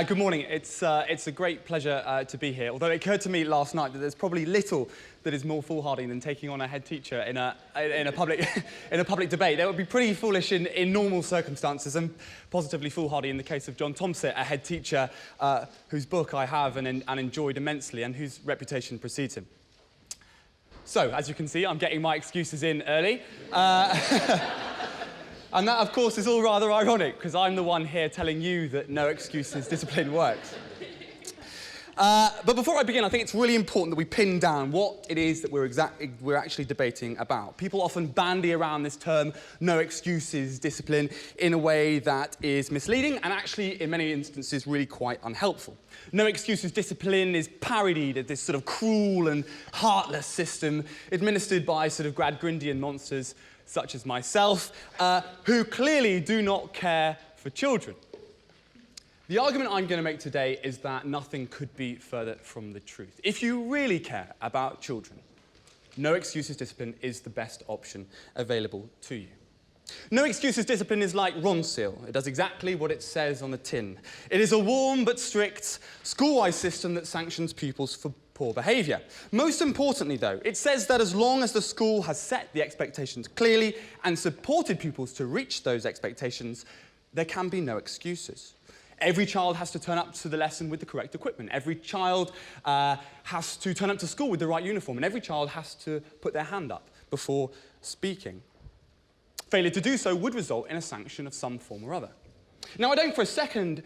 Good morning. It's a great pleasure to be here. Although it occurred to me last night that there's probably little that is more foolhardy than taking on a head teacher in a public debate. That would be pretty foolish in normal circumstances, and positively foolhardy in the case of John Tomsett, a head teacher whose book I have and enjoyed immensely, and whose reputation precedes him. So, as you can see, I'm getting my excuses in early. And that, of course, is all rather ironic, because I'm the one here telling you that no excuses discipline works. But before I begin, I think it's really important that we pin down what it is that we're actually debating about. People often bandy around this term, no excuses discipline, in a way that is misleading and actually, in many instances, really quite unhelpful. No excuses discipline is parodied as this sort of cruel and heartless system administered by sort of Gradgrindian monsters such as myself, who clearly do not care for children. The argument I'm going to make today is that nothing could be further from the truth. If you really care about children, no excuses discipline is the best option available to you. No excuses discipline is like Ronseal. It does exactly what it says on the tin. It is a warm but strict school-wide system that sanctions pupils for poor behaviour. Most importantly, though, it says that as long as the school has set the expectations clearly and supported pupils to reach those expectations, there can be no excuses. Every child has to turn up to the lesson with the correct equipment. Every child has to turn up to school with the right uniform, and every child has to put their hand up before speaking. Failure to do so would result in a sanction of some form or other. Now, I don't for a second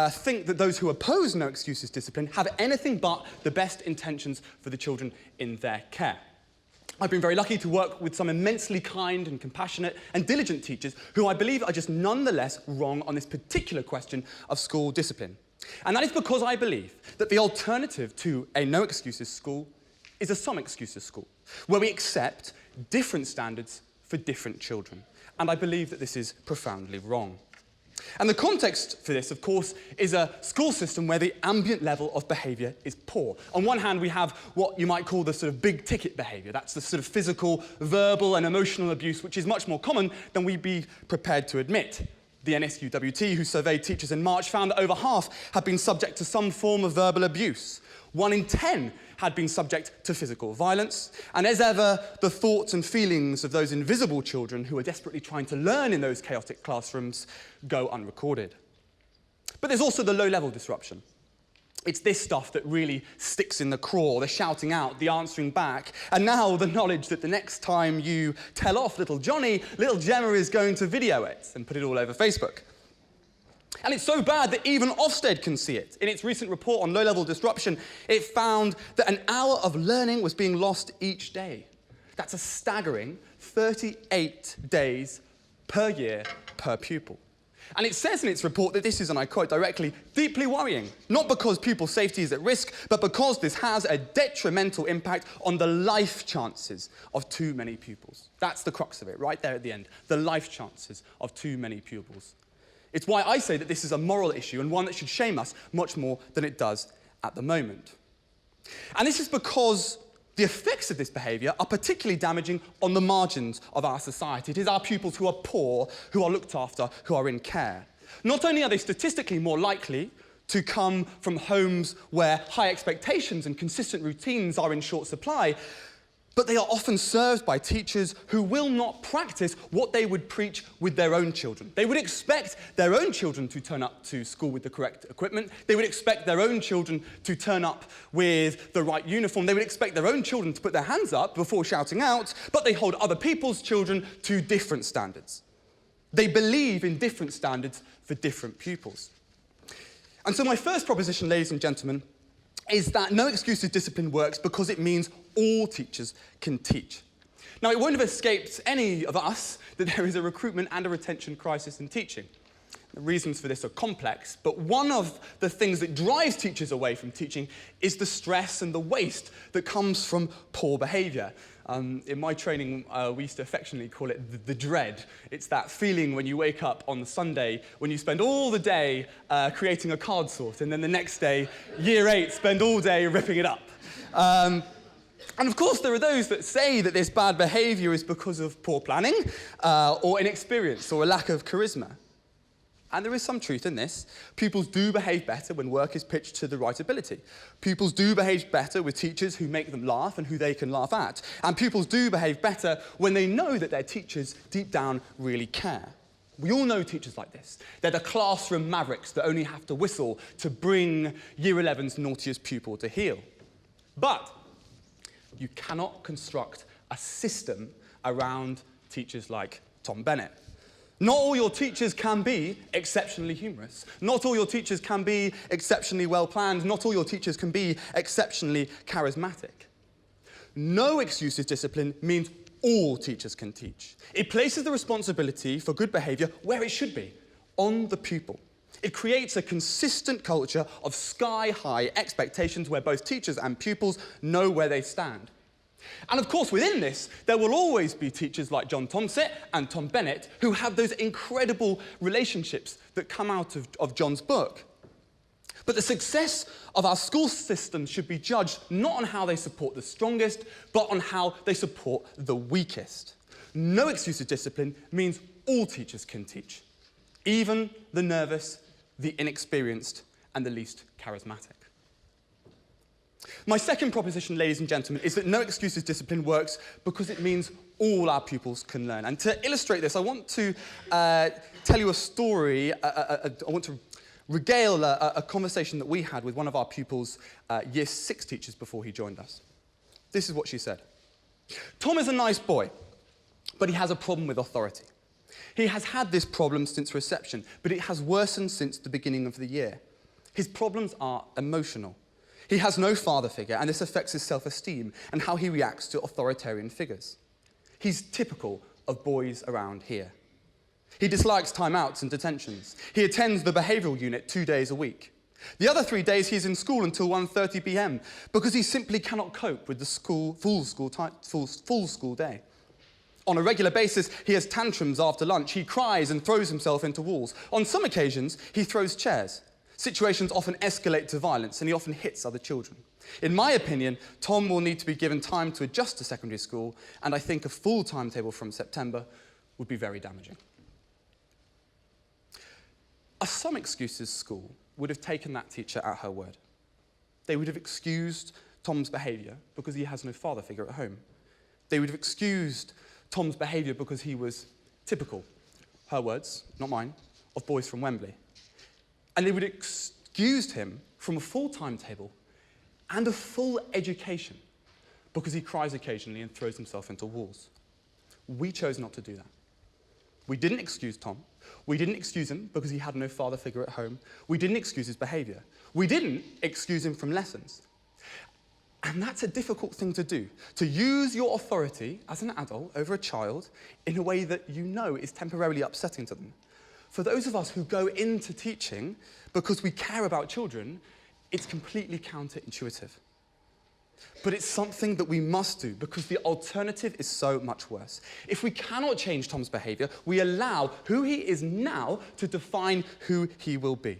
think that those who oppose no excuses discipline have anything but the best intentions for the children in their care. I've been very lucky to work with some immensely kind and compassionate and diligent teachers who I believe are just nonetheless wrong on this particular question of school discipline. And that is because I believe that the alternative to a no excuses school is a some excuses school, where we accept different standards for different children. And I believe that this is profoundly wrong. And the context for this, of course, is a school system where the ambient level of behaviour is poor. On one hand, we have what you might call the sort of big-ticket behaviour. That's the sort of physical, verbal and emotional abuse, which is much more common than we'd be prepared to admit. The NSUWT, who surveyed teachers in March, found that over half had been subject to some form of verbal abuse. 1 in 10 had been subject to physical violence. And as ever, the thoughts and feelings of those invisible children who are desperately trying to learn in those chaotic classrooms go unrecorded. But there's also the low-level disruption. It's this stuff that really sticks in the craw, the shouting out, the answering back, and now the knowledge that the next time you tell off little Johnny, little Gemma is going to video it and put it all over Facebook. And it's so bad that even Ofsted can see it. In its recent report on low-level disruption, it found that an hour of learning was being lost each day. That's a staggering 38 days per year per pupil. And it says in its report that this is, and I quote directly, deeply worrying, not because pupil safety is at risk, but because this has a detrimental impact on the life chances of too many pupils. That's the crux of it, right there at the end, the life chances of too many pupils. It's why I say that this is a moral issue and one that should shame us much more than it does at the moment. And this is because the effects of this behaviour are particularly damaging on the margins of our society. It is our pupils who are poor, who are looked after, who are in care. Not only are they statistically more likely to come from homes where high expectations and consistent routines are in short supply, but they are often served by teachers who will not practice what they would preach with their own children. They would expect their own children to turn up to school with the correct equipment. They would expect their own children to turn up with the right uniform. They would expect their own children to put their hands up before shouting out, but they hold other people's children to different standards. They believe in different standards for different pupils. And so my first proposition, ladies and gentlemen, is that no excuses discipline works because it means all teachers can teach. Now, it won't have escaped any of us that there is a recruitment and a retention crisis in teaching. The reasons for this are complex, but one of the things that drives teachers away from teaching is the stress and the waste that comes from poor behaviour. In my training, we used to affectionately call it the dread. It's that feeling when you wake up on the Sunday, when you spend all the day creating a card sort, and then the next day, year 8, spend all day ripping it up. And of course, there are those that say that this bad behaviour is because of poor planning, or inexperience, or a lack of charisma. And there is some truth in this. Pupils do behave better when work is pitched to the right ability. Pupils do behave better with teachers who make them laugh and who they can laugh at. And pupils do behave better when they know that their teachers deep down really care. We all know teachers like this. They're the classroom mavericks that only have to whistle to bring Year 11's naughtiest pupil to heel. But you cannot construct a system around teachers like Tom Bennett. Not all your teachers can be exceptionally humorous. Not all your teachers can be exceptionally well-planned. Not all your teachers can be exceptionally charismatic. No excuses discipline means all teachers can teach. It places the responsibility for good behaviour where it should be, on the pupil. It creates a consistent culture of sky-high expectations where both teachers and pupils know where they stand. And of course, within this, there will always be teachers like John Tomsett and Tom Bennett who have those incredible relationships that come out of John's book. But the success of our school system should be judged not on how they support the strongest, but on how they support the weakest. No excuses discipline means all teachers can teach, even the nervous, the inexperienced, and the least charismatic. My second proposition, ladies and gentlemen, is that no excuses discipline works because it means all our pupils can learn. And to illustrate this, I want to tell you a story. I want to regale a conversation that we had with one of our pupils' Year 6 teachers before he joined us. This is what she said. Tom is a nice boy, but he has a problem with authority. He has had this problem since reception, but it has worsened since the beginning of the year. His problems are emotional. He has no father figure, and this affects his self-esteem and how he reacts to authoritarian figures. He's typical of boys around here. He dislikes timeouts and detentions. He attends the behavioural unit 2 days a week. The other 3 days he's in school until 1:30 p.m. because he simply cannot cope with the full school day. On a regular basis, he has tantrums after lunch. He cries and throws himself into walls. On some occasions, he throws chairs. Situations often escalate to violence, and he often hits other children. In my opinion, Tom will need to be given time to adjust to secondary school, and I think a full timetable from September would be very damaging. A some excuses school would have taken that teacher at her word. They would have excused Tom's behaviour because he has no father figure at home. They would have excused Tom's behaviour because he was typical, her words, not mine, of boys from Wembley. And they would have excused him from a full timetable and a full education because he cries occasionally and throws himself into walls. We chose not to do that. We didn't excuse Tom. We didn't excuse him because he had no father figure at home. We didn't excuse his behaviour. We didn't excuse him from lessons. And that's a difficult thing to do, to use your authority as an adult over a child in a way that you know is temporarily upsetting to them. For those of us who go into teaching because we care about children, it's completely counterintuitive. But it's something that we must do because the alternative is so much worse. If we cannot change Tom's behaviour, we allow who he is now to define who he will be.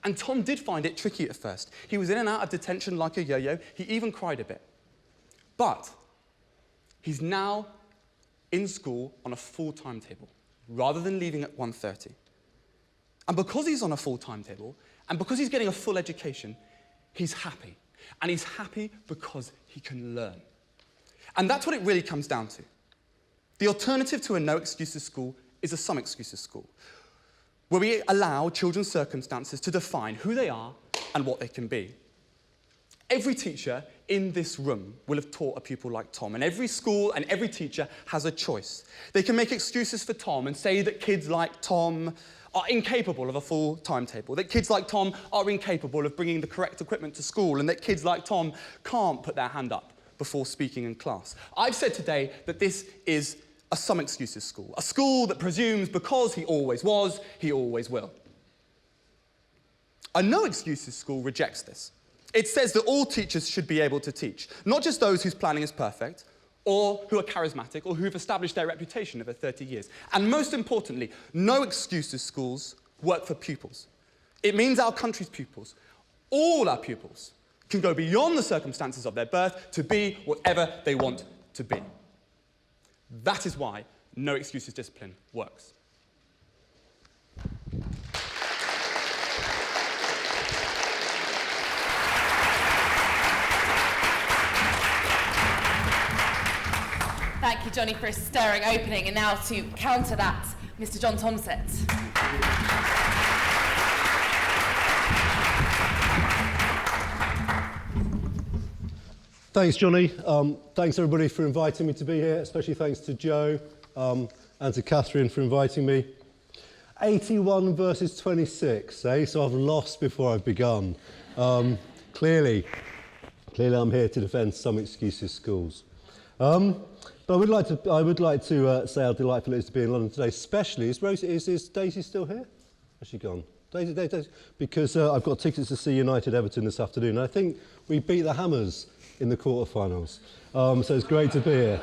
And Tom did find it tricky at first. He was in and out of detention like a yo-yo. He even cried a bit. But he's now in school on a full timetable, rather than leaving at 1:30. And because he's on a full timetable, and because he's getting a full education, he's happy. And he's happy because he can learn. And that's what it really comes down to. The alternative to a no excuses school is a some excuses school, where we allow children's circumstances to define who they are and what they can be. Every teacher in this room will have taught a pupil like Tom, and every school and every teacher has a choice. They can make excuses for Tom and say that kids like Tom are incapable of a full timetable, that kids like Tom are incapable of bringing the correct equipment to school, and that kids like Tom can't put their hand up before speaking in class. I've said today that this is a some excuses school, a school that presumes because he always was, he always will. A no excuses school rejects this. It says that all teachers should be able to teach, not just those whose planning is perfect, or who are charismatic, or who've established their reputation over 30 years. And most importantly, no excuses schools work for pupils. It means our country's pupils, all our pupils, can go beyond the circumstances of their birth to be whatever they want to be. That is why no excuses discipline works. Thank you, Johnny, for a stirring opening. And now to counter that, Mr. John Tomsett. Thanks, Johnny. Thanks, everybody, for inviting me to be here, especially thanks to Joe and to Catherine for inviting me. 81 versus 26, eh? So I've lost before I've begun. Clearly I'm here to defend some excuses schools. But I would like to say how delightful it is to be in London today, especially, is Daisy still here? Has she gone? Daisy, because I've got tickets to see United Everton this afternoon. And I think we beat the Hammers in the quarterfinals. So it's great to be here.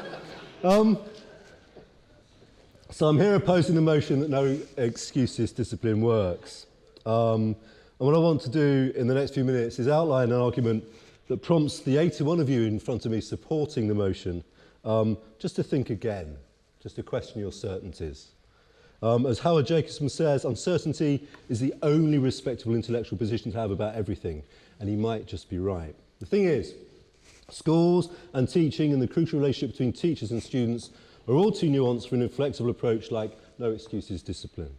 So I'm here opposing the motion that no excuses discipline works. And what I want to do in the next few minutes is outline an argument that prompts the 81 of you in front of me supporting the motion just to think again, just to question your certainties. As Howard Jacobson says, uncertainty is the only respectable intellectual position to have about everything, and he might just be right. The thing is, schools and teaching and the crucial relationship between teachers and students are all too nuanced for an inflexible approach like no excuses discipline.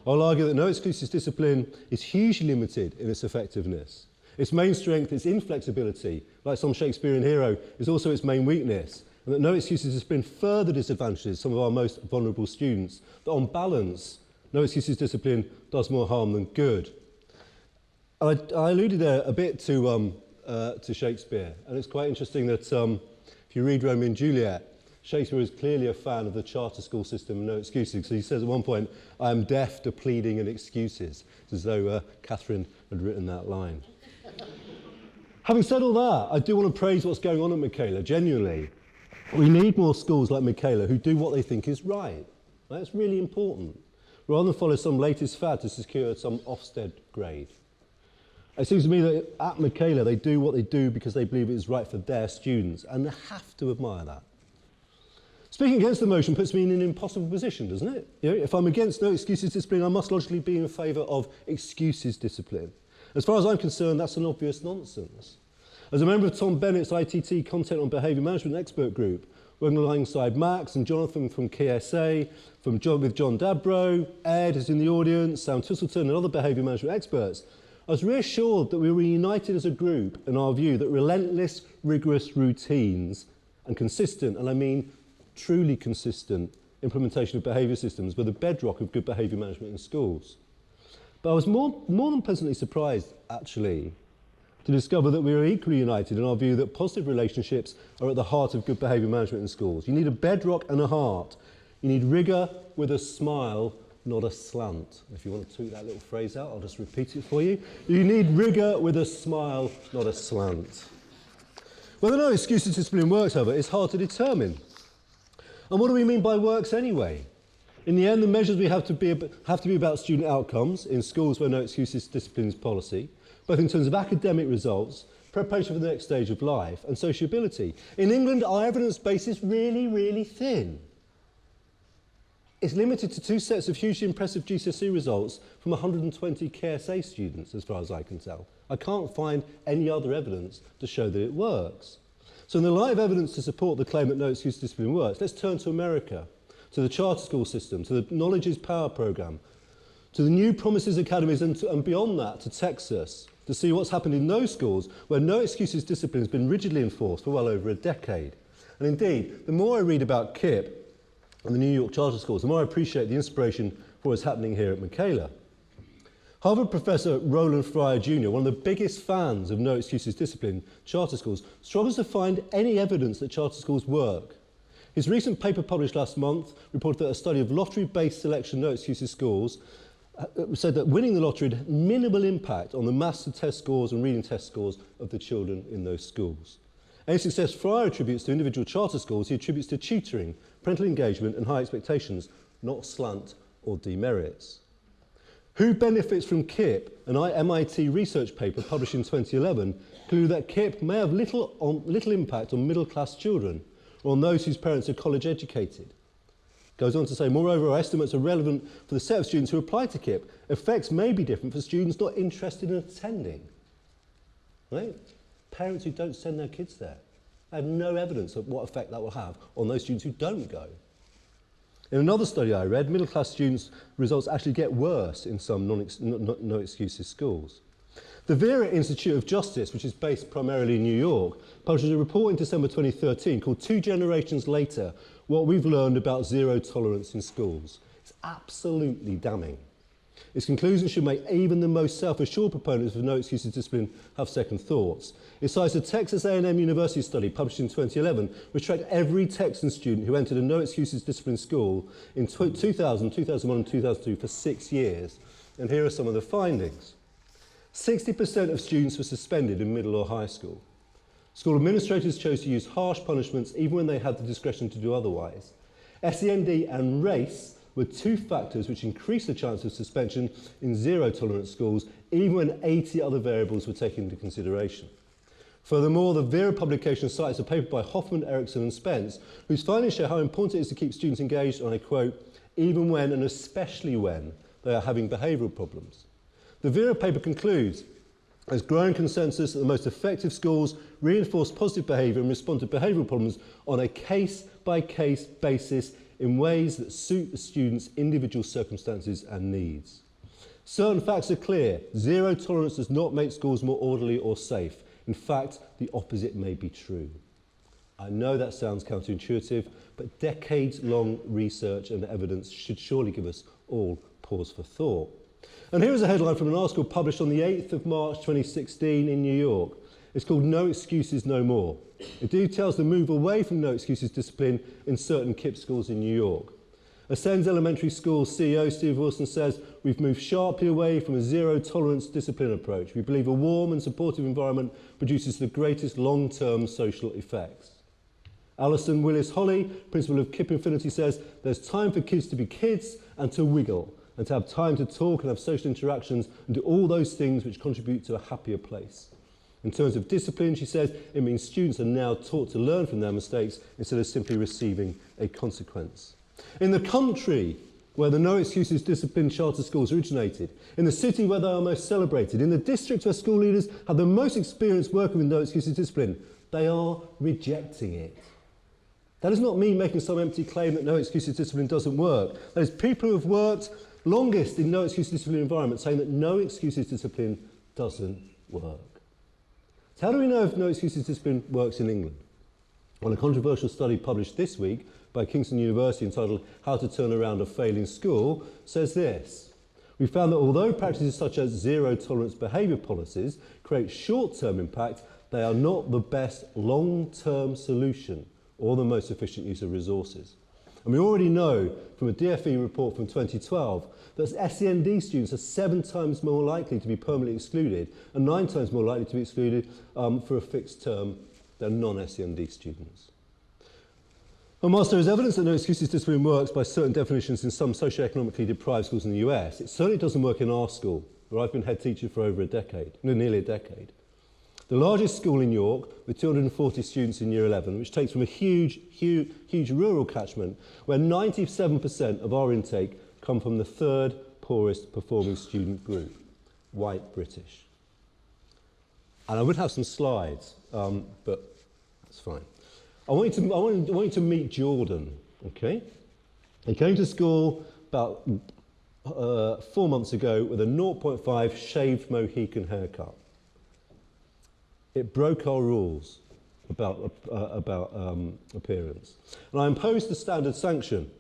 I'll argue that no excuses discipline is hugely limited in its effectiveness. Its main strength, its inflexibility, like some Shakespearean hero, is also its main weakness, and that no excuses discipline further disadvantages some of our most vulnerable students, that on balance, no excuses discipline does more harm than good. I alluded there a bit to Shakespeare, and it's quite interesting that if you read Romeo and Juliet, Shakespeare is clearly a fan of the charter school system and no excuses. So he says at one point, I am deaf to pleading and excuses. It's as though Catherine had written that line. Having said all that, I do want to praise what's going on at Michaela, genuinely. We need more schools like Michaela who do what they think is right. That's really important, rather than follow some latest fad to secure some Ofsted grade. It seems to me that at Michaela they do what they do because they believe it is right for their students, and they have to admire that. Speaking against the motion puts me in an impossible position, doesn't it? You know, if I'm against no excuses discipline, I must logically be in favour of excuses discipline. As far as I'm concerned, that's an obvious nonsense. As a member of Tom Bennett's ITT Content on Behaviour Management Expert Group, working alongside Max and Jonathan from KSA, with John Dabro, Ed is in the audience, Sam Twistleton and other behaviour management experts, I was reassured that we were united as a group in our view that relentless, rigorous routines and consistent, and I mean truly consistent, implementation of behaviour systems were the bedrock of good behaviour management in schools. But I was more than pleasantly surprised, actually, to discover that we were equally united in our view that positive relationships are at the heart of good behaviour management in schools. You need a bedrock and a heart. You need rigour with a smile, not a slant. If you want to tweet that little phrase out, I'll just repeat it for you. You need rigour with a smile, not a slant. Whether no excuses discipline works, however, is hard to determine. And what do we mean by works anyway? In the end, the measures we have to be about student outcomes in schools where no excuses discipline is policy, both in terms of academic results, preparation for the next stage of life, and sociability. In England, our evidence base is really, really thin. It's limited to 2 sets of hugely impressive GCSE results from 120 KSA students, as far as I can tell. I can't find any other evidence to show that it works. So in the light of evidence to support the claim that no excuse discipline works, let's turn to America, to the charter school system, to the Knowledge is Power programme, to the New Promises Academies and beyond that, to Texas, to see what's happened in those schools where no excuses discipline has been rigidly enforced for well over a decade. And indeed, the more I read about KIP and the New York charter schools, the more I appreciate the inspiration for what's happening here at Michaela. Harvard professor Roland Fryer Jr., one of the biggest fans of no excuses discipline charter schools, struggles to find any evidence that charter schools work. His recent paper published last month reported that a study of lottery-based selection no excuses schools said that winning the lottery had minimal impact on the maths test scores and reading test scores of the children in those schools. Any success Fryer attributes to individual charter schools, he attributes to tutoring, parental engagement and high expectations, not slant or demerits. Who benefits from KIP, an MIT research paper published in 2011, concluded that KIP may have little impact on middle-class children or on those whose parents are college-educated. Goes on to say, moreover, our estimates are relevant for the set of students who apply to KIP. Effects may be different for students not interested in attending. Right? Parents who don't send their kids there. I have no evidence of what effect that will have on those students who don't go. In another study I read, middle-class students' results actually get worse in some no excuses schools. The Vera Institute of Justice, which is based primarily in New York, published a report in December 2013 called 2 Generations Later, What We've Learned About Zero Tolerance in Schools. It's absolutely damning. Its conclusions should make even the most self-assured proponents of no excuses discipline have second thoughts. It cites a Texas A&M University study published in 2011, which tracked every Texan student who entered a no excuses discipline school in 2000, 2001 and 2002 for 6 years. And here are some of the findings. 60% of students were suspended in middle or high school. School administrators chose to use harsh punishments even when they had the discretion to do otherwise. SEND and race were 2 factors which increased the chance of suspension in zero tolerance schools even when 80 other variables were taken into consideration. Furthermore, the Vera publication cites a paper by Hoffman, Erickson and Spence, whose findings show how important it is to keep students engaged, and I quote, even when and especially when they are having behavioural problems. The Vera paper concludes, there's growing consensus that the most effective schools reinforce positive behaviour and respond to behavioural problems on a case-by-case basis in ways that suit the student's individual circumstances and needs. Certain facts are clear. Zero tolerance does not make schools more orderly or safe. In fact, the opposite may be true. I know that sounds counterintuitive, but decades-long research and evidence should surely give us all pause for thought. And here is a headline from an article published on the 8th of March 2016 in New York. It's called No Excuses No More. It details the move away from no excuses discipline in certain KIPP schools in New York. Ascends Elementary School CEO Steve Wilson says, we've moved sharply away from a zero tolerance discipline approach. We believe a warm and supportive environment produces the greatest long-term social effects. Alison Willis-Holly, principal of KIPP Infinity, says there's time for kids to be kids and to wiggle, and to have time to talk and have social interactions and do all those things which contribute to a happier place. In terms of discipline, she says, it means students are now taught to learn from their mistakes instead of simply receiving a consequence. In the country where the no excuses discipline charter schools originated, in the city where they are most celebrated, in the district where school leaders have the most experience working with no excuses discipline, they are rejecting it. That does not mean making some empty claim that no excuses discipline doesn't work. That is people who have worked longest in no excuses discipline environments saying that no excuses discipline doesn't work. So how do we know if no excuses discipline works in England? Well, a controversial study published this week by Kingston University entitled How to Turn Around a Failing School says this. We found that although practices such as zero tolerance behaviour policies create short-term impact, they are not the best long-term solution or the most efficient use of resources. And we already know from a DFE report from 2012 that SEND students are 7 times more likely to be permanently excluded and 9 times more likely to be excluded for a fixed term than non-SEND students. And whilst there is evidence that no excuses discipline works by certain definitions in some socioeconomically deprived schools in the US, it certainly doesn't work in our school, where I've been head teacher for over nearly a decade. The largest school in York, with 240 students in Year 11, which takes from a huge rural catchment, where 97% of our intake come from the 3rd poorest performing student group, white British. And I would have some slides, but it's fine. I want you to meet Jordan, okay? He came to school about 4 months ago with a 0.5 shaved Mohican haircut. It broke our rules about appearance. And I imposed the standard sanction,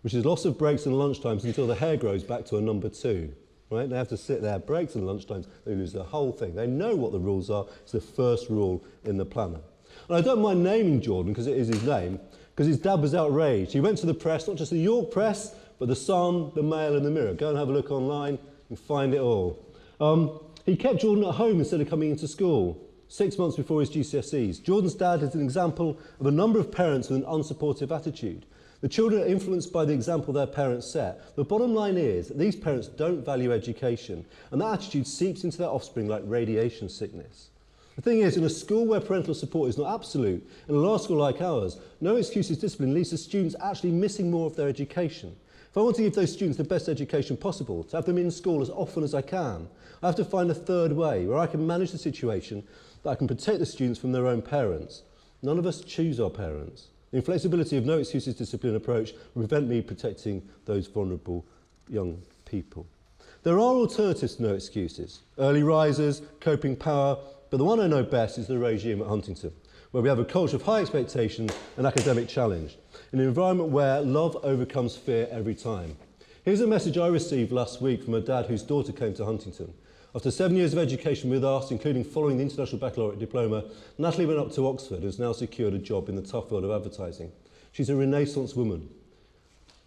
which is loss of breaks and lunchtimes until the hair grows back to a number 2. Right? They have to sit there, breaks and lunchtimes, they lose the whole thing. They know what the rules are. It's the first rule in the planner. And I don't mind naming Jordan, because it is his name, because his dad was outraged. He went to the press, not just the York press, but the Sun, the Mail and the Mirror. Go and have a look online and find it all. He kept Jordan at home instead of coming into school. 6 months before his GCSEs. Jordan's dad is an example of a number of parents with an unsupportive attitude. The children are influenced by the example their parents set. The bottom line is that these parents don't value education, and that attitude seeps into their offspring like radiation sickness. The thing is, in a school where parental support is not absolute, in a large school like ours, no excuses discipline leads to students actually missing more of their education. If I want to give those students the best education possible, to have them in school as often as I can, I have to find a third way where I can manage the situation, that I can protect the students from their own parents. None of us choose our parents. The inflexibility of no excuses discipline approach will prevent me protecting those vulnerable young people. There are alternatives to no excuses. Early risers, coping power, but the one I know best is the regime at Huntington, where we have a culture of high expectation and academic challenge, in an environment where love overcomes fear every time. Here's a message I received last week from a dad whose daughter came to Huntington. After 7 years of education with us, including following the International Baccalaureate Diploma, Natalie went up to Oxford and has now secured a job in the tough world of advertising. She's a Renaissance woman.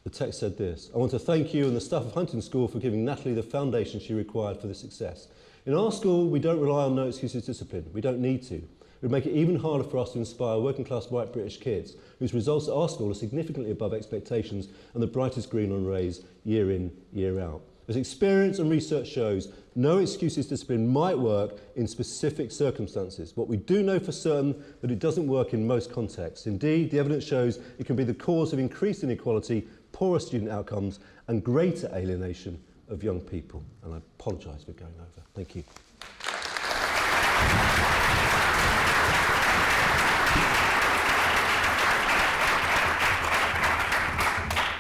The text said this: I want to thank you and the staff of Huntington School for giving Natalie the foundation she required for this success. In our school, we don't rely on no excuses discipline. We don't need to. It would make it even harder for us to inspire working-class white British kids whose results at our school are significantly above expectations and the brightest green on rays year in, year out. As experience and research shows, no excuses discipline might work in specific circumstances. What we do know for certain that it doesn't work in most contexts. Indeed, the evidence shows it can be the cause of increased inequality, poorer student outcomes, and greater alienation of young people. And I apologise for going over. Thank you.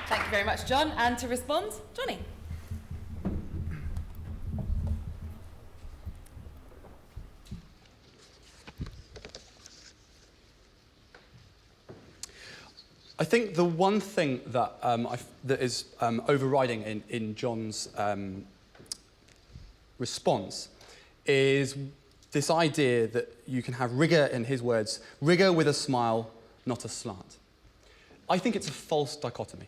Thank you very much, John. And to respond, Johnny. I think the one thing that, that is overriding in John's response is this idea that you can have rigour, in his words, rigour with a smile, not a slant. I think it's a false dichotomy.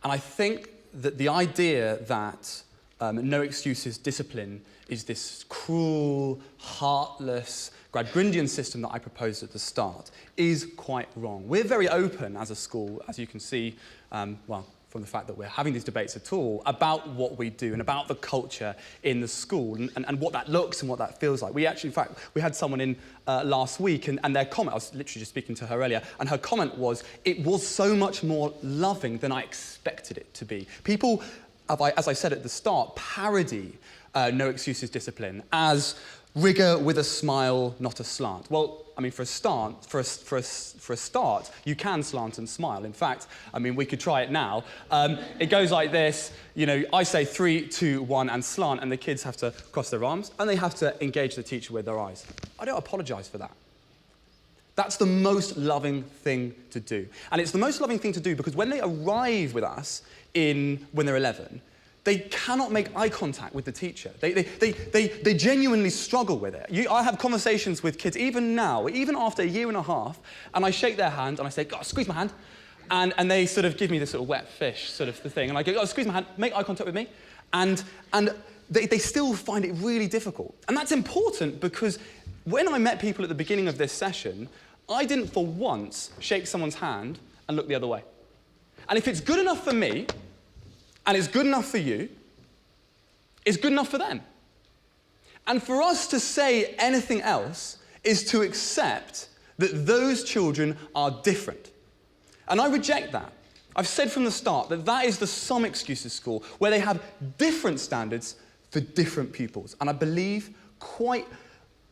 And I think that the idea that no excuses discipline is this cruel, heartless, Gradgrindian system that I proposed at the start is quite wrong. We're very open as a school, as you can see, well, from the fact that we're having these debates at all, about what we do and about the culture in the school and what that looks and what that feels like. We actually, in fact, we had someone in last week and their comment, I was literally just speaking to her earlier, and her comment was, it was so much more loving than I expected it to be. People, as I said at the start, parody no excuses discipline as rigour with a smile, not a slant. Well, I mean, for a start, you can slant and smile. In fact, I mean, we could try it now. It goes like this, you know, I say 3, 2, 1 and slant, and the kids have to cross their arms, and they have to engage the teacher with their eyes. I don't apologise for that. That's the most loving thing to do. And it's the most loving thing to do because when they arrive with us when they're 11, they cannot make eye contact with the teacher. They genuinely struggle with it. I have conversations with kids, even now, even after a year and a half, and I shake their hand and I say, God, squeeze my hand. And they sort of give me this sort of wet fish sort of the thing. And I go, oh, squeeze my hand, make eye contact with me. And they still find it really difficult. And that's important because when I met people at the beginning of this session, I didn't for once shake someone's hand and look the other way. And if it's good enough for me, and it's good enough for you, it's good enough for them. And for us to say anything else is to accept that those children are different. And I reject that. I've said from the start that that is the some excuses school, where they have different standards for different pupils. And I believe quite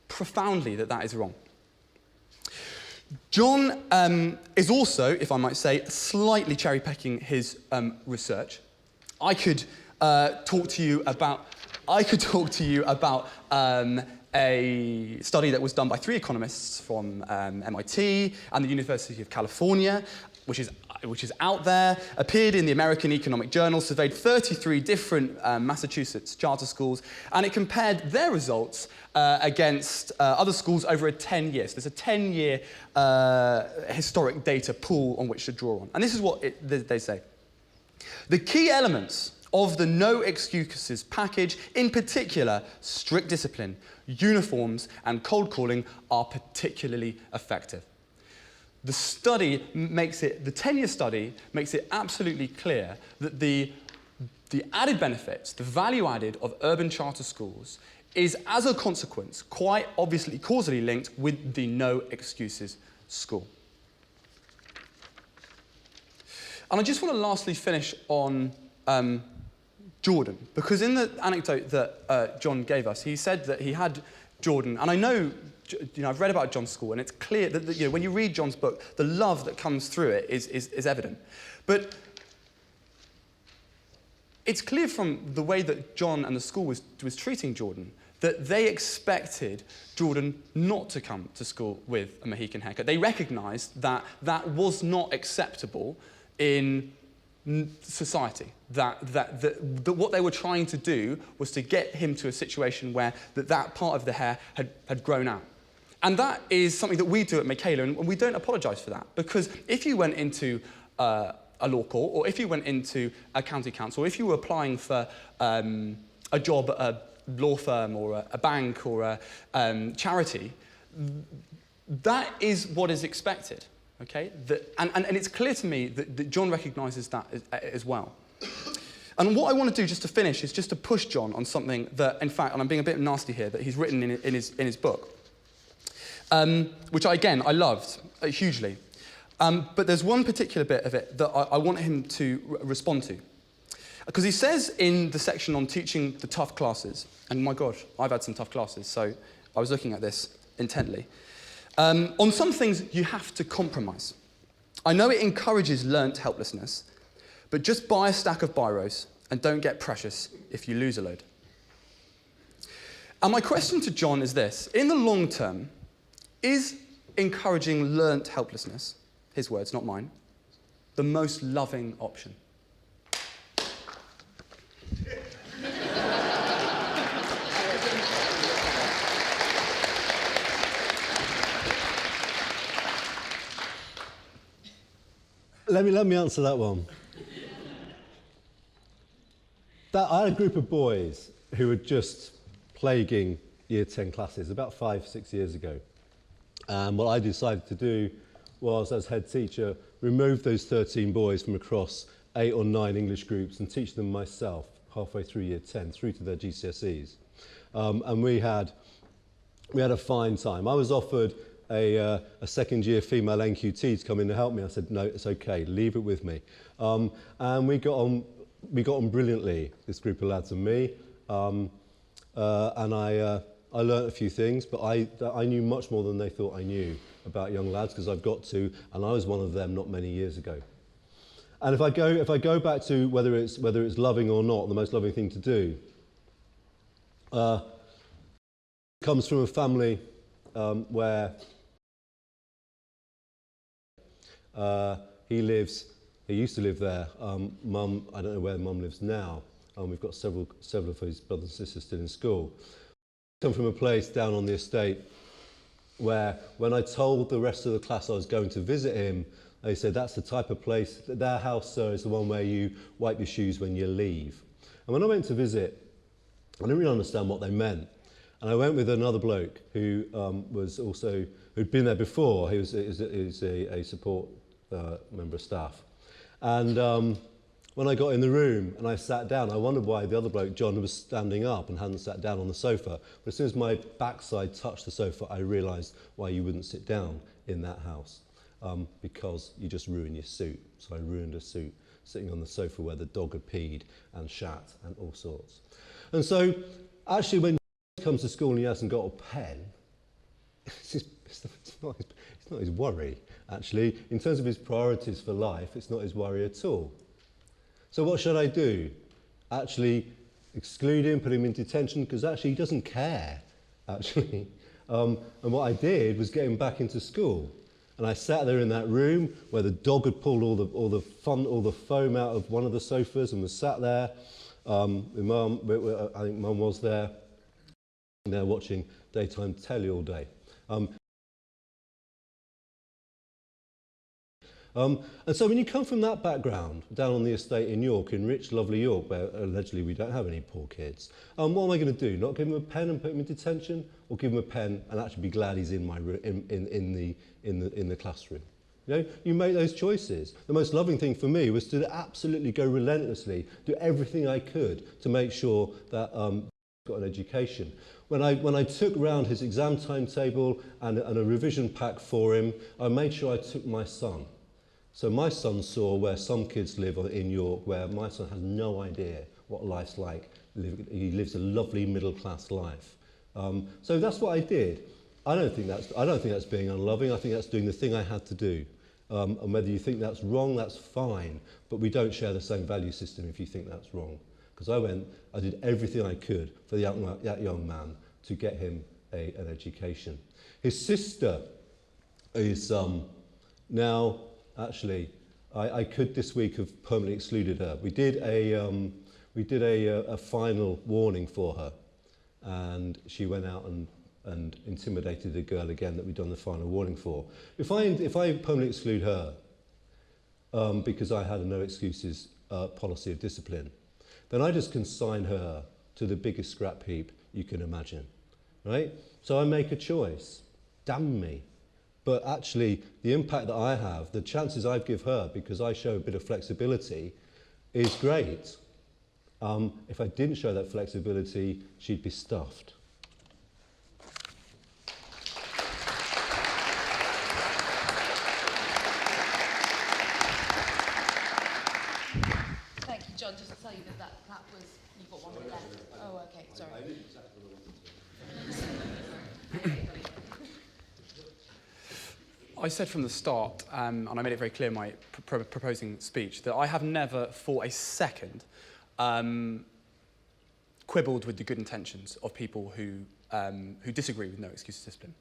profoundly that that is wrong. John is also, if I might say, slightly cherry-picking his research. I could talk to you about a study that was done by 3 economists from MIT and the University of California, which is out there, appeared in the American Economic Journal, surveyed 33 different Massachusetts charter schools, and it compared their results against other schools over a 10-year. So there's a 10-year historic data pool on which to draw on. And this is what they say. The key elements of the no excuses package, in particular strict discipline, uniforms, and cold calling, are particularly effective. The 10-year study makes it absolutely clear that the added benefits, the value added of urban charter schools is, as a consequence, quite obviously causally linked with the no excuses school. And I just want to lastly finish on Jordan, because in the anecdote that John gave us, he said that he had Jordan, and I know I've read about John's school, and it's clear that when you read John's book, the love that comes through it is evident. But it's clear from the way that John and the school was treating Jordan that they expected Jordan not to come to school with a Mohican haircut. They recognised that that was not acceptable in society, that what they were trying to do was to get him to a situation where that part of the hair had grown out. And that is something that we do at Michaela, and we don't apologise for that, because if you went into a law court, or if you went into a county council, or if you were applying for a job at a law firm or a bank or a charity, that is what is expected. Okay, and it's clear to me that John recognises that as well. And what I want to do just to finish is just to push John on something that, in fact, and I'm being a bit nasty here, that he's written in his book, which I loved hugely. But there's one particular bit of it that I want him to respond to. Because he says in the section on teaching the tough classes, and my God, I've had some tough classes, so I was looking at this intently. On some things, you have to compromise. I know it encourages learnt helplessness, but just buy a stack of biros and don't get precious if you lose a load. And my question to John is this. In the long term, is encouraging learnt helplessness, his words, not mine, the most loving option? Let me answer that one. I had a group of boys who were just plaguing Year 10 classes about 5-6 years ago. And what I decided to do was, as head teacher, remove those 13 boys from across 8 or 9 English groups and teach them myself halfway through Year 10, through to their GCSEs. And we had a fine time. I was offered a second-year female NQT to come in to help me. I said, no, it's okay, leave it with me. And we got on brilliantly, this group of lads and me. And I learnt a few things, but I knew much more than they thought I knew about young lads, because I've got to, and I was one of them not many years ago. And if I go back to whether it's loving or not, the most loving thing to do, comes from a family where he used to live there. Mum, I don't know where Mum lives now. We've got several of his brothers and sisters still in school. Come from a place down on the estate where, when I told the rest of the class I was going to visit him, they said, that's the type of place, their house, sir, is the one where you wipe your shoes when you leave. And when I went to visit, I didn't really understand what they meant. And I went with another bloke who who'd been there before. He was a support member of staff. And when I got in the room and I sat down, I wondered why the other bloke, John, was standing up and hadn't sat down on the sofa. But as soon as my backside touched the sofa, I realised why you wouldn't sit down in that house. Because you just ruin your suit. So I ruined a suit, sitting on the sofa where the dog had peed and shat and all sorts. And so, actually, when he comes to school and he hasn't got a pen, it's not his worry, actually. In terms of his priorities for life, it's not his worry at all. So what should I do? Actually exclude him, put him in detention, because actually he doesn't care, actually. And what I did was get him back into school. And I sat there in that room where the dog had pulled all the foam out of one of the sofas and was sat there. With Mum, I think Mum was there. They're watching daytime telly all day. And so when you come from that background, down on the estate in York, in rich, lovely York, where allegedly we don't have any poor kids, what am I going to do? Not give him a pen and put him in detention, or give him a pen and actually be glad he's in my in the classroom? You know, you make those choices. The most loving thing for me was to absolutely go relentlessly, do everything I could to make sure that he got an education. When I took round his exam timetable and a revision pack for him, I made sure I took my son. So my son saw where some kids live in York, where my son has no idea what life's like. He lives a lovely middle-class life. So that's what I did. I don't think that's being unloving. I think that's doing the thing I had to do. And whether you think that's wrong, that's fine. But we don't share the same value system if you think that's wrong. Because I did everything I could for that young man to get him an education. His sister is now, actually, I could this week have permanently excluded her. We did a final warning for her, and she went out and intimidated a girl again that we'd done the final warning for. If I permanently exclude her because I had a no excuses policy of discipline, then I just consign her to the biggest scrap heap you can imagine, right? So I make a choice. Damn me. But actually, the impact that I have, the chances I give her because I show a bit of flexibility is great. If I didn't show that flexibility, she'd be stuffed. Thank you, John. Just to tell you that was, you've got one minute left. Oh, okay, sorry. I did exactly what I wanted to. I said from the start, and I made it very clear in my proposing speech, that I have never for a second quibbled with the good intentions of people who disagree with no excuses discipline.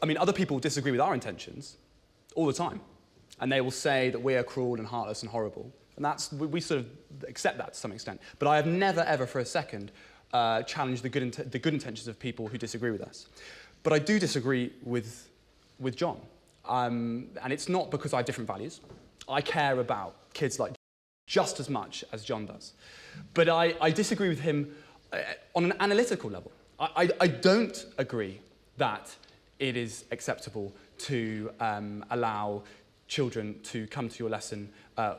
I mean, other people disagree with our intentions all the time, and they will say that we are cruel and heartless and horrible, and we sort of accept that to some extent. But I have never, ever for a second challenged the good intentions of people who disagree with us. But I do disagree with John. And it's not because I have different values. I care about kids like just as much as John does. But I disagree with him on an analytical level. I don't agree that it is acceptable to allow children to come to your lesson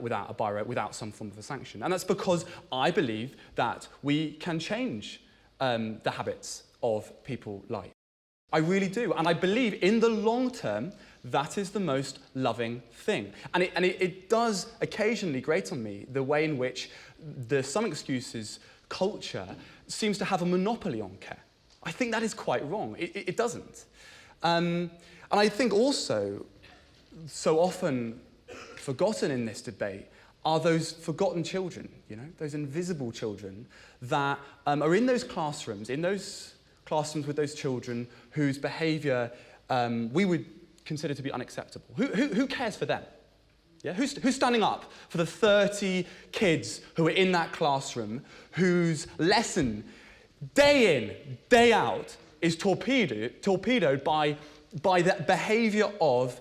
without a biro, without some form of a sanction. And that's because I believe that we can change the habits of people like. I really do. And I believe in the long term, that is the most loving thing. And it does occasionally grate on me the way in which the some excuses culture seems to have a monopoly on care. I think that is quite wrong. It doesn't. And I think also, so often forgotten in this debate are those forgotten children, those invisible children that are in those classrooms with those children whose behaviour we would consider to be unacceptable. Who cares for them? Yeah? Who's standing up for the 30 kids who are in that classroom whose lesson, day in, day out, is torpedoed by the behaviour of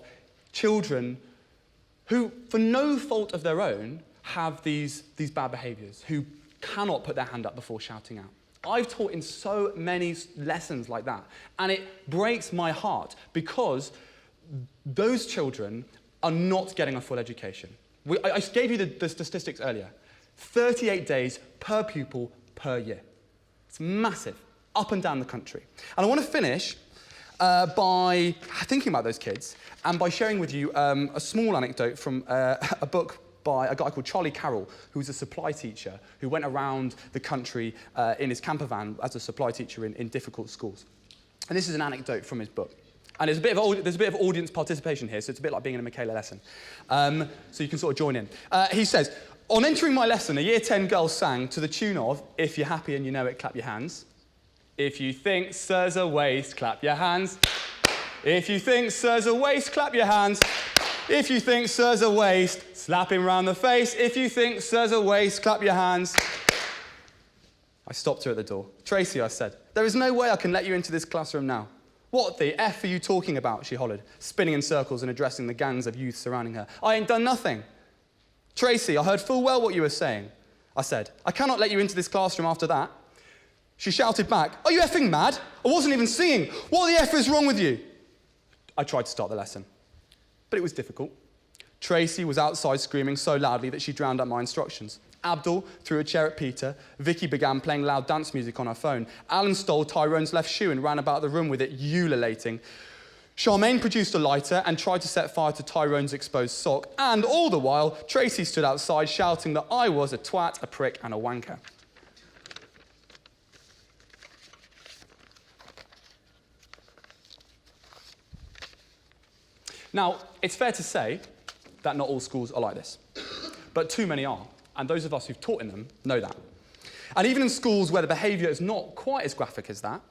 children who, for no fault of their own, have these bad behaviours, who cannot put their hand up before shouting out. I've taught in so many lessons like that, and it breaks my heart because those children are not getting a full education. I gave you the statistics earlier. 38 days per pupil per year. It's massive, up and down the country. And I want to finish by thinking about those kids and by sharing with you a small anecdote from a book by a guy called Charlie Carroll, who's a supply teacher who went around the country in his camper van as a supply teacher in difficult schools. And this is an anecdote from his book. And there's a bit of audience participation here, so it's a bit like being in a Michaela lesson. So you can sort of join in. He says, on entering my lesson, a year 10 girl sang to the tune of, "If you're happy and you know it, clap your hands. If you think sir's a waste, clap your hands. If you think sir's a waste, clap your hands. If you think sir's a waste, slap him round the face. If you think sir's a waste, clap your hands." I stopped her at the door. "Tracy," I said, "there is no way I can let you into this classroom now." "What the F are you talking about?" she hollered, spinning in circles and addressing the gangs of youth surrounding her. "I ain't done nothing." "Tracy, I heard full well what you were saying," I said. "I cannot let you into this classroom after that." She shouted back, "Are you effing mad? I wasn't even singing. What the F is wrong with you?" I tried to start the lesson, but it was difficult. Tracy was outside screaming so loudly that she drowned out my instructions. Abdul threw a chair at Peter. Vicky began playing loud dance music on her phone. Alan stole Tyrone's left shoe and ran about the room with it, ululating. Charmaine produced a lighter and tried to set fire to Tyrone's exposed sock. And all the while, Tracy stood outside shouting that I was a twat, a prick, and a wanker. Now, it's fair to say that not all schools are like this, but too many are, and those of us who've taught in them know that. And even in schools where the behaviour is not quite as graphic as that,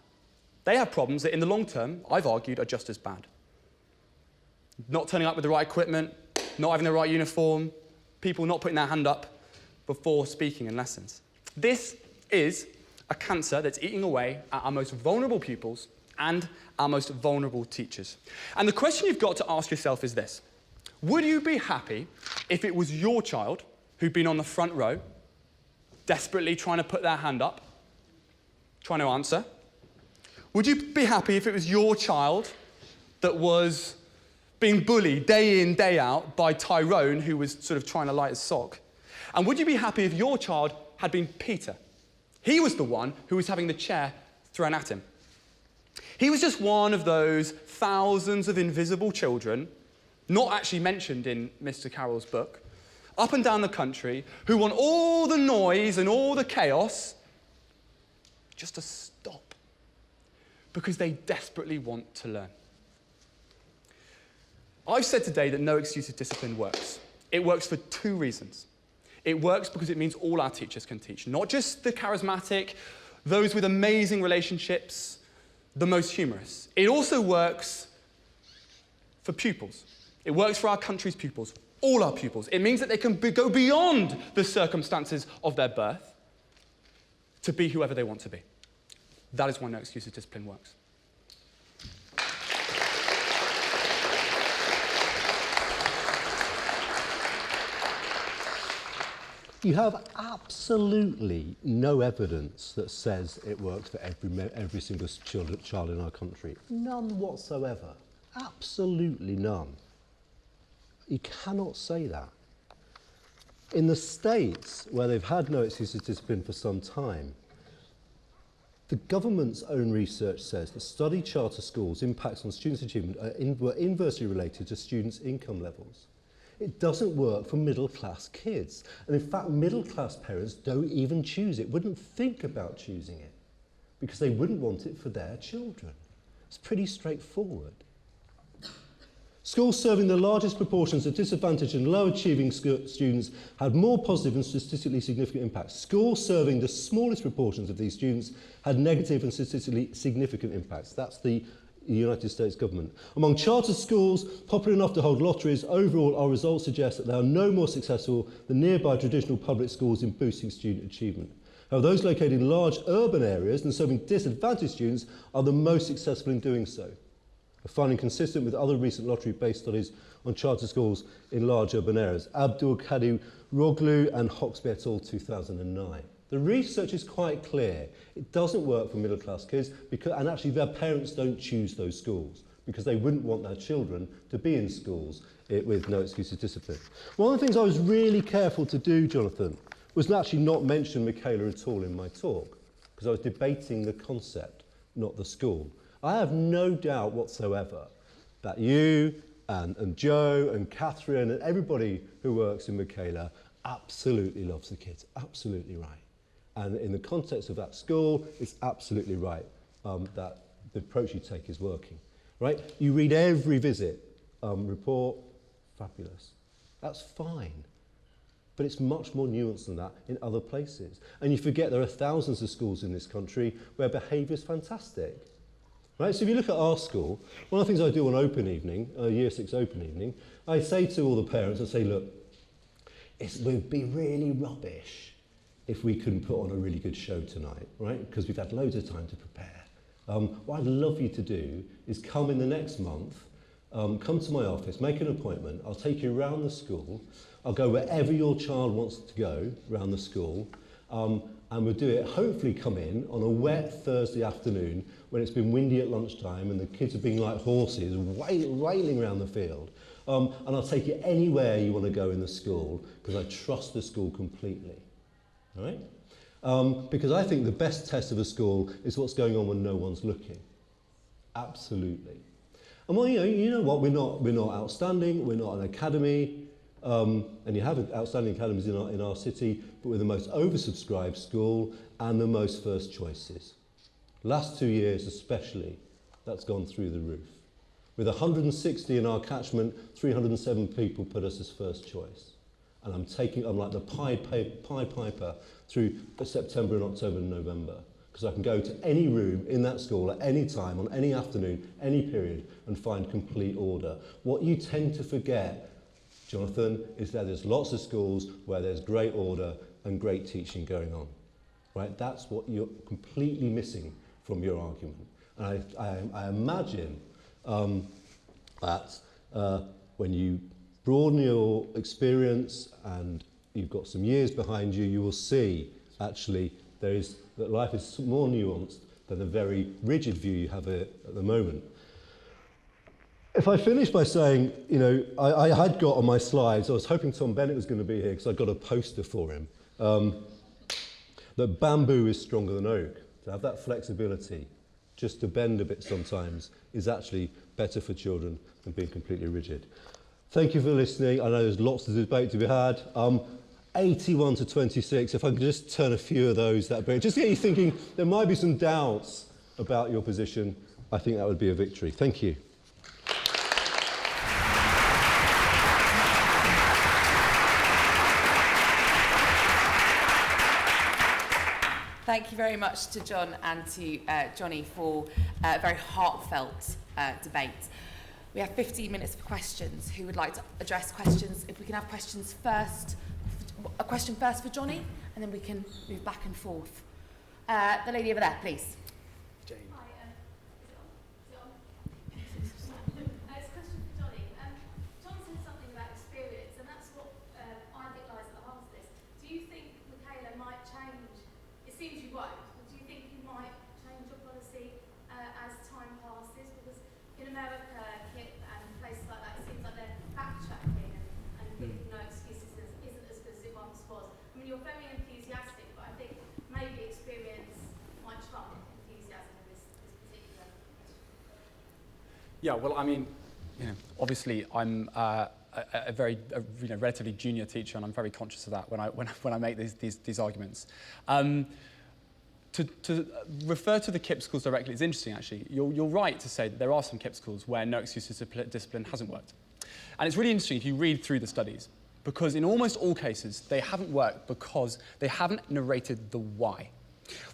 they have problems that in the long term, I've argued, are just as bad. Not turning up with the right equipment, not having the right uniform, people not putting their hand up before speaking in lessons. This is a cancer that's eating away at our most vulnerable pupils and our most vulnerable teachers. And the question you've got to ask yourself is this: would you be happy if it was your child who'd been on the front row, desperately trying to put their hand up, trying to answer? Would you be happy if it was your child that was being bullied day in, day out by Tyrone, who was sort of trying to light his sock? And would you be happy if your child had been Peter? He was the one who was having the chair thrown at him. He was just one of those thousands of invisible children, not actually mentioned in Mr. Carroll's book, up and down the country, who want all the noise and all the chaos just to stop, because they desperately want to learn. I've said today that no excuses discipline works. It works for two reasons. It works because it means all our teachers can teach, not just the charismatic, those with amazing relationships, the most humorous. It also works for pupils. It works for our country's pupils, all our pupils. It means that they can go beyond the circumstances of their birth to be whoever they want to be. That is why no excuses discipline works. You have absolutely no evidence that says it works for every single child in our country. None whatsoever. Absolutely none. You cannot say that. In the States, where they've had no excuses discipline for some time, the government's own research says that study charter schools' impacts on students' achievement were inversely related to students' income levels. It doesn't work for middle-class kids. And in fact, middle-class parents don't even choose it, wouldn't think about choosing it, because they wouldn't want it for their children. It's pretty straightforward. Schools serving the largest proportions of disadvantaged and low-achieving students had more positive and statistically significant impacts. Schools serving the smallest proportions of these students had negative and statistically significant impacts. That's the United States government. Among charter schools popular enough to hold lotteries, overall our results suggest that they are no more successful than nearby traditional public schools in boosting student achievement. However, those located in large urban areas and serving disadvantaged students are the most successful in doing so. A finding consistent with other recent lottery-based studies on charter schools in large urban areas. Abdul Kadir Roglu and Hoxby et al. 2009. The research is quite clear. It doesn't work for middle-class kids, and actually their parents don't choose those schools because they wouldn't want their children to be in schools with no excuses discipline. One of the things I was really careful to do, Jonathan, was actually not mention Michaela at all in my talk, because I was debating the concept, not the school. I have no doubt whatsoever that you and Joe and Catherine and everybody who works in Michaela absolutely loves the kids, absolutely right. And in the context of that school, it's absolutely right that the approach you take is working, right? You read every visit report, fabulous. That's fine. But it's much more nuanced than that in other places. And you forget there are thousands of schools in this country where behaviour is fantastic. Right? So if you look at our school, one of the things I do on open evening, Year 6 open evening, I say to all the parents, I say, look, it would be really rubbish if we couldn't put on a really good show tonight, right? Because we've had loads of time to prepare. What I'd love you to do is come in the next month, come to my office, make an appointment, I'll take you around the school, I'll go wherever your child wants to go around the school, and we'll do it, hopefully come in on a wet Thursday afternoon when it's been windy at lunchtime and the kids are being like horses, wailing around the field. And I'll take you anywhere you want to go in the school because I trust the school completely. All right? Because I think the best test of a school is what's going on when no one's looking. Absolutely. And well, you know what? We're not outstanding. We're not an academy. And you have outstanding academies in our city, but we're the most oversubscribed school and the most first choices. Last 2 years especially, that's gone through the roof. With 160 in our catchment, 307 people put us as first choice. And I'm like the Pied Piper through September and October and November, because I can go to any room in that school at any time, on any afternoon, any period, and find complete order. What you tend to forget, Jonathan, is that there's lots of schools where there's great order and great teaching going on. Right? That's what you're completely missing from your argument. And I imagine that when you broaden your experience and you've got some years behind you, you will see actually that life is more nuanced than the very rigid view you have at the moment. If I finish by saying, you know, I had got on my slides, I was hoping Tom Bennett was going to be here because I got a poster for him, that bamboo is stronger than oak. To have that flexibility, just to bend a bit sometimes, is actually better for children than being completely rigid. Thank you for listening. I know there's lots of debate to be had. 81 to 26, if I could just turn a few of those, that'd be, just get you thinking, there might be some doubts about your position. I think that would be a victory. Thank you. Thank you very much to John and to Johnny for a very heartfelt debate. We have 15 minutes for questions. Who would like to address questions? If we can have questions first, a question first for Johnny, and then we can move back and forth. The lady over there, please. Jane. Hi, is it on? It's a question for Johnny. John said something about experience, and that's what I think lies at the heart of this. Do you think Michaela might change? It seems you won't, but do you think you might change your policy as time passes? Because in America, KIP and places like that, it seems like they're backtracking and giving no excuses isn't as good as it once was. I mean, you're very enthusiastic, but I think maybe experience might trump enthusiasm in this particular question. Yeah, well, I mean, you know, obviously I'm a very relatively junior teacher, and I'm very conscious of that when I make these arguments. To refer to the KIP schools directly is interesting, actually. You're right to say that there are some KIP schools where no excuse discipline hasn't worked. And it's really interesting if you read through the studies, because in almost all cases, they haven't worked because they haven't narrated the why.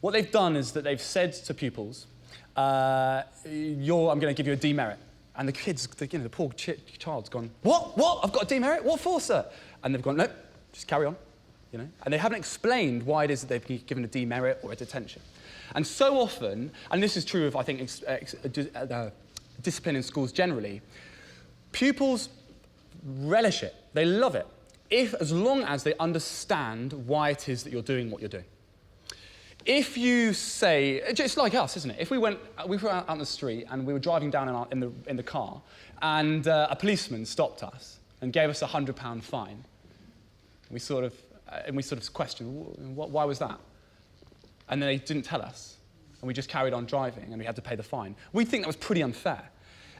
What they've done is that they've said to pupils, I'm going to give you a demerit. And the kids, the poor child's gone, what? I've got a demerit? What for, sir? And they've gone, no, just carry on. You know? And they haven't explained why it is that they've been given a demerit or a detention. And so often, and this is true of, I think, discipline in schools generally, pupils relish it. They love it, as long as they understand why it is that you're doing what you're doing. If you say, it's like us, isn't it? If we were out on the street and we were driving down in the car, and a policeman stopped us and gave us a £100 fine, we sort of questioned, why was that? And then they didn't tell us, and we just carried on driving, and we had to pay the fine. We think that was pretty unfair.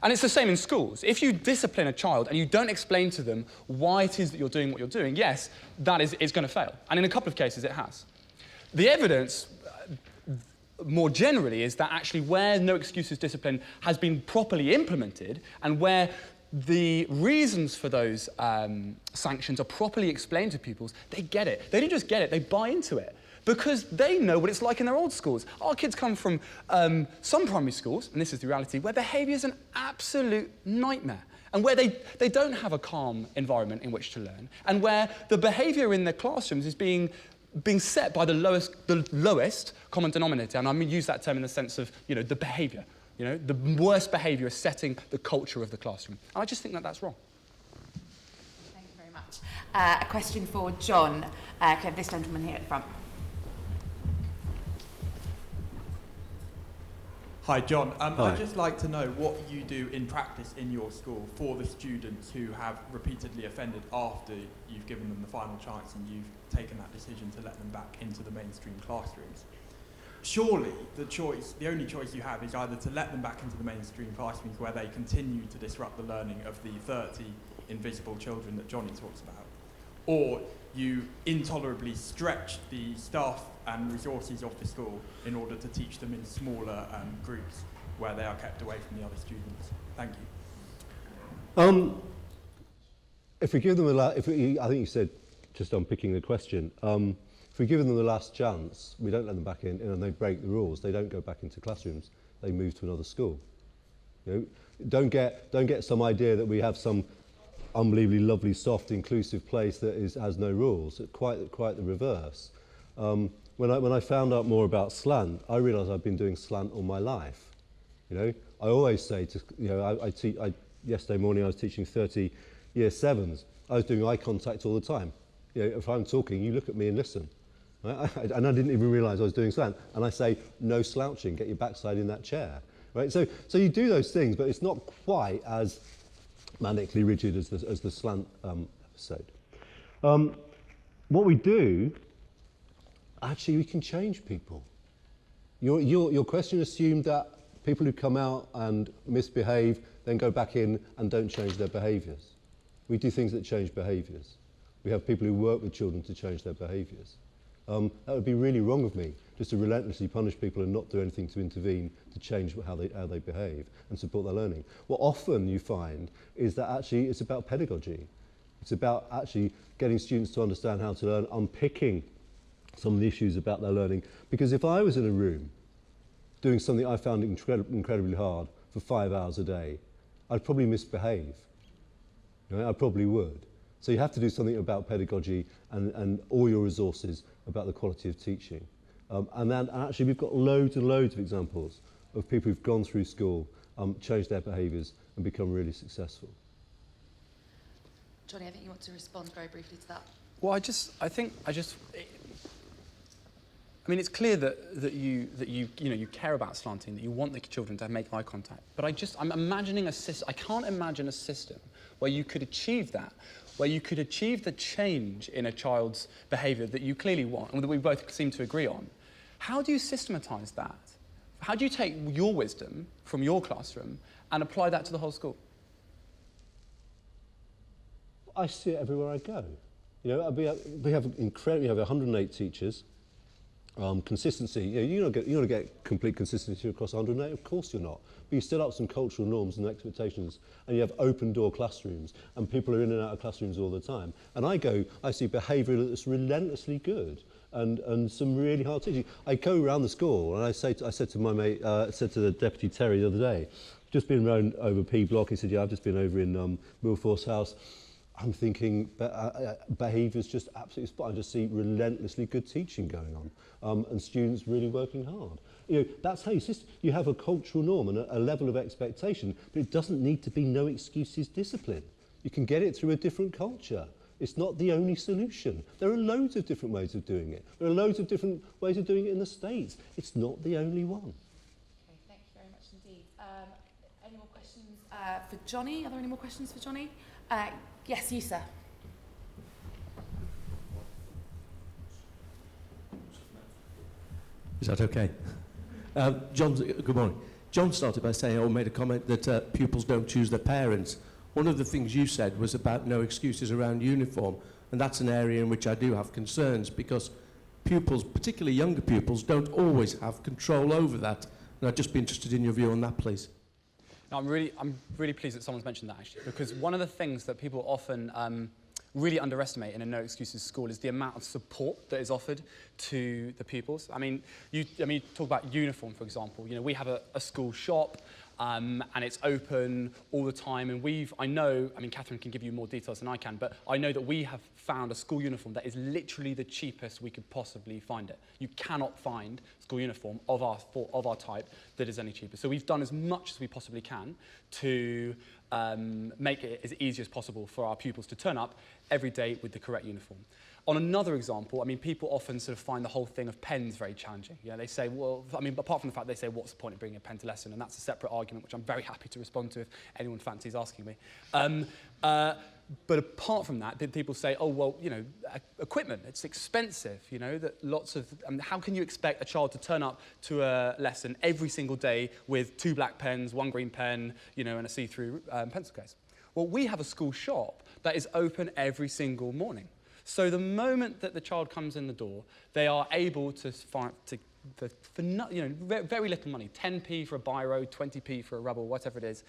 And it's the same in schools. If you discipline a child and you don't explain to them why it is that you're doing what you're doing, yes, that is going to fail. And in a couple of cases, it has. The evidence, more generally, is that actually where no excuses discipline has been properly implemented and where the reasons for those sanctions are properly explained to pupils, they get it. They don't just get it, they buy into it. Because they know what it's like in their old schools. Our kids come from some primary schools, and this is the reality, where behaviour is an absolute nightmare, and where they don't have a calm environment in which to learn, and where the behaviour in their classrooms is being set by the lowest common denominator. And I mean, use that term in the sense of, the behaviour. The worst behaviour is setting the culture of the classroom. And I just think that that's wrong. Thank you very much. A question for John. Can I have this gentleman here at the front? Hi, John. Hi. I'd just like to know what you do in practice in your school for the students who have repeatedly offended after you've given them the final chance and you've taken that decision to let them back into the mainstream classrooms. Surely the only choice you have is either to let them back into the mainstream classrooms where they continue to disrupt the learning of the 30 invisible children that Johnny talks about, or you intolerably stretch the staff and resources of the school in order to teach them in smaller groups where they are kept away from the other students. Thank you. If we give them I think you said, just unpicking the question, if we give them the last chance, we don't let them back in, and they break the rules, they don't go back into classrooms, they move to another school. You know, don't get some idea that we have some unbelievably lovely, soft, inclusive place that has no rules. Quite the reverse. When I found out more about slant, I realised I've been doing slant all my life. You know, I always say to, you know, yesterday morning I was teaching 30 year 7s. I was doing eye contact all the time. You know, if I'm talking, you look at me and listen. Right? And I didn't even realise I was doing slant. And I say, no slouching, get your backside in that chair. Right? So you do those things, but it's not quite as manically rigid as the slant episode. What we do, actually, we can change people. Your question assumed that people who come out and misbehave then go back in and don't change their behaviours. We do things that change behaviours. We have people who work with children to change their behaviours. That would be really wrong of me, just to relentlessly punish people and not do anything to intervene to change how they behave and support their learning. What often you find is that actually it's about pedagogy. It's about actually getting students to understand how to learn, unpicking some of the issues about their learning. Because if I was in a room doing something I found incredibly hard for 5 hours a day, I'd probably misbehave. You know, I probably would. So you have to do something about pedagogy and all your resources about the quality of teaching. And actually we've got loads and loads of examples of people who've gone through school, changed their behaviours and become really successful. Johnny, I think you want to respond very briefly to that. Well, I mean, it's clear that you care about slanting, that you want the children to make eye contact. But I'm imagining I can't imagine a system where you could achieve that, where you could achieve the change in a child's behaviour that you clearly want and that we both seem to agree on. How do you systematise that? How do you take your wisdom from your classroom and apply that to the whole school? I see it everywhere I go. You know, we have 108 teachers. Consistency, you're not going to get complete consistency across 108, of course you're not. But you set up some cultural norms and expectations, and you have open door classrooms, and people are in and out of classrooms all the time. And I see behaviour that's relentlessly good, and some really hard teaching. I go around the school, and I said to my mate, said to the deputy Terry the other day, just been around over P Block. He said, yeah, I've just been over in Wilforce House. I'm thinking behaviour's just absolutely spot on. I just see relentlessly good teaching going on, and students really working hard. You know, that's how you have a cultural norm and a level of expectation, but it doesn't need to be no excuses discipline. You can get it through a different culture. It's not the only solution. There are loads of different ways of doing it. There are loads of different ways of doing it in the States. It's not the only one. Okay, thank you very much indeed. Any more questions for Johnny? Are there any more questions for Johnny? Yes, you, sir. Is that okay? John, good morning. John started by saying, or made a comment that pupils don't choose their parents. One of the things you said was about no excuses around uniform, and that's an area in which I do have concerns because pupils, particularly younger pupils, don't always have control over that. And I'd just be interested in your view on that, please. No, I'm really pleased that someone's mentioned that, actually, because one of the things that people often really underestimate in a no excuses school is the amount of support that is offered to the pupils. I mean, you talk about uniform, for example. You know, we have a school shop, and it's open all the time. And Catherine can give you more details than I can, but I know that we have found a school uniform that is literally the cheapest we could possibly find it. You cannot find a school uniform of our type that is any cheaper. So we've done as much as we possibly can to make it as easy as possible for our pupils to turn up every day with the correct uniform. On another example, I mean, people often sort of find the whole thing of pens very challenging. You know, they say, well, I mean, apart from the fact they say, what's the point of bringing a pen to lesson? And that's a separate argument, which I'm very happy to respond to if anyone fancies asking me. But apart from that, people say, oh, well, you know, equipment, it's expensive, you know, that lots of, how can you expect a child to turn up to a lesson every single day with 2 black pens, 1 green pen, you know, and a see-through pencil case? Well, we have a school shop that is open every single morning. So the moment that the child comes in the door, they are able to for very little money, 10p for a biro, 20p for a rubber, whatever it is,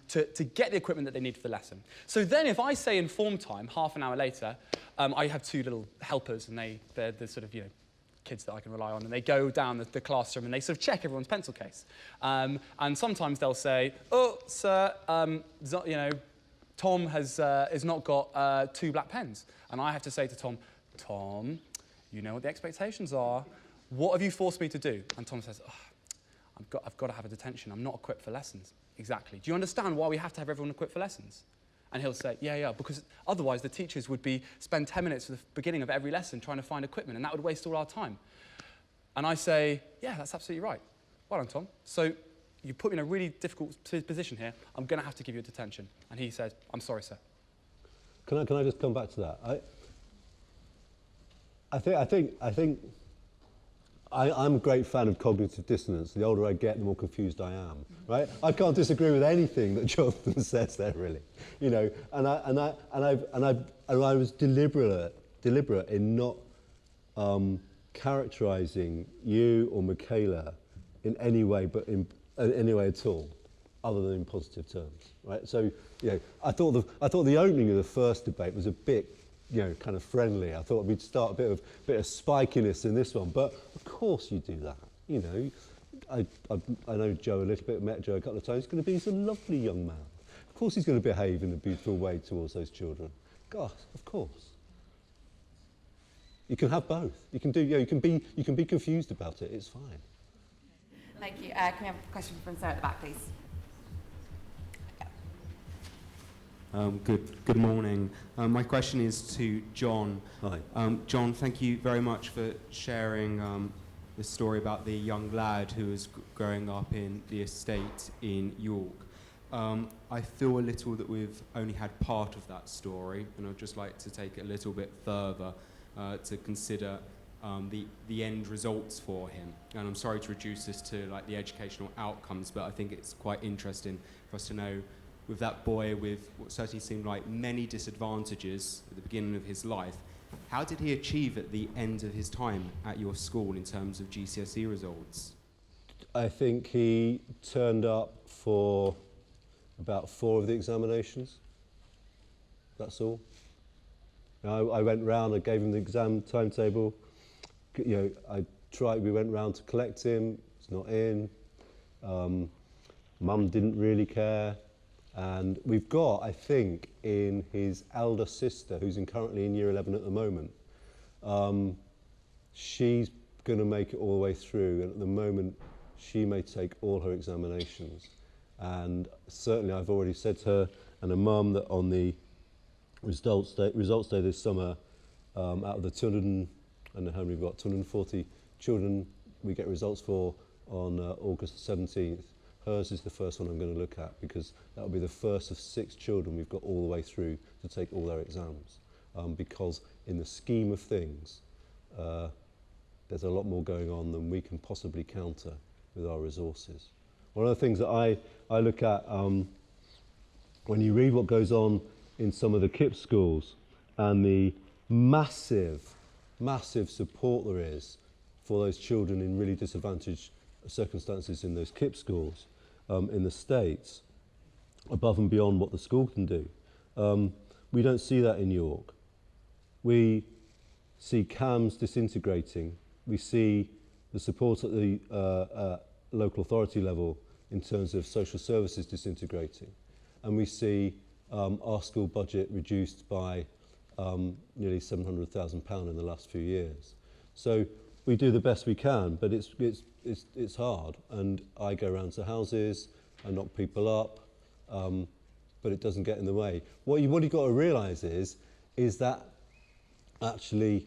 to get the equipment that they need for the lesson. So then if I say in form time, half an hour later, I have two little helpers, and they're the sort of, kids that I can rely on, and they go down the classroom and they sort of check everyone's pencil case. And sometimes they'll say, oh, sir, Tom has not got 2 black pens. And I have to say to Tom, Tom, you know what the expectations are. What have you forced me to do? And Tom says, oh, I've got to have a detention. I'm not equipped for lessons. Exactly. Do you understand why we have to have everyone equipped for lessons? And he'll say, yeah, because otherwise the teachers would spend 10 minutes at the beginning of every lesson trying to find equipment, and that would waste all our time. And I say, yeah, that's absolutely right. Well done, Tom. So you put me in a really difficult position here. I'm going to have to give you a detention. And he says, I'm sorry, sir. Can I just come back to that? I think I'm a great fan of cognitive dissonance. The older I get, the more confused I am, right? I can't disagree with anything that Jonathan says there, really. And I was deliberate in not characterising you or Michaela in any way, but in any way at all, other than in positive terms, right? So, I thought the opening of the first debate was a bit, kind of friendly. I thought we'd start a bit of spikiness in this one, but of course you do that. I know Joe a little bit, met Joe a couple of times. He's a lovely young man. Of course he's going to behave in a beautiful way towards those children. Gosh, of course. You can have both. You can be confused about it. It's fine. Thank you. Can we have a question from Sarah at the back, please? Good morning. My question is to John. Hi. John, thank you very much for sharing the story about the young lad who was growing up in the estate in York. I feel a little that we've only had part of that story, and I'd just like to take it a little bit further to consider the end results for him. And I'm sorry to reduce this to the educational outcomes, but I think it's quite interesting for us to know, with that boy with what certainly seemed like many disadvantages at the beginning of his life, how did he achieve at the end of his time at your school in terms of GCSE results? I think he turned up for about 4 of the examinations. That's all. I went round, I gave him the exam timetable. We went round to collect him, he's not in. Mum didn't really care. And we've got, I think, in his elder sister, who's currently in year 11 at the moment, she's going to make it all the way through, and at the moment she may take all her examinations. And certainly I've already said to her and her mum that on the results day this summer, out of the 200, I don't know how many we've got, 240 children we get results for on August 17th. Hers is the first one I'm going to look at, because that will be the first of 6 children we've got all the way through to take all their exams. Because in the scheme of things, there's a lot more going on than we can possibly counter with our resources. One of the things that I look at when you read what goes on in some of the KIPP schools and the massive support there is for those children in really disadvantaged circumstances in those KIPP schools in the States, above and beyond what the school can do. We don't see that in York. We see CAMS disintegrating. We see the support at the local authority level in terms of social services disintegrating. And we see our school budget reduced by nearly £700,000 in the last few years. So we do the best we can, but it's hard. And I go around to houses, I knock people up, but it doesn't get in the way. What you've got to realise is that actually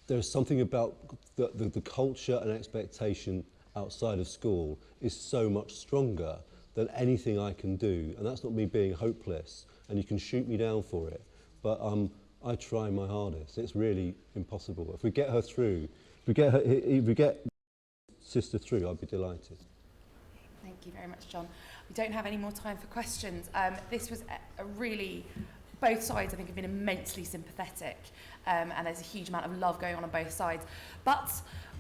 there's something about the culture and expectation outside of school is so much stronger than anything I can do. And that's not me being hopeless, and you can shoot me down for it. But I try my hardest. It's really impossible. If we get her through, if we get sister through, I'd be delighted. Thank you very much, John. We don't have any more time for questions. This was a really both sides, I think, have been immensely sympathetic, and there's a huge amount of love going on both sides. But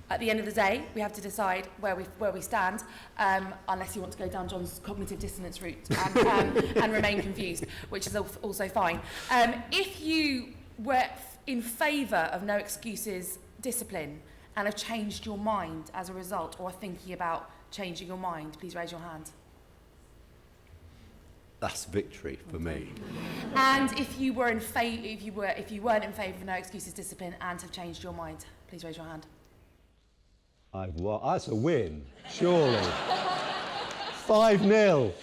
at the end of the day, we have to decide where we stand, unless you want to go down John's cognitive dissonance route and remain confused, which is also fine. If you were in favour of no excuses discipline and have changed your mind as a result, or are thinking about changing your mind, please raise your hand. That's victory for me. And if you were in if you weren't in favour of no excuses discipline and have changed your mind, please raise your hand. That's a win, surely. 5-0.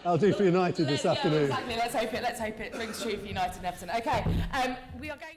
I'll do for United this afternoon. Exactly. Let's hope it rings true for United and Everton. Okay, we are going.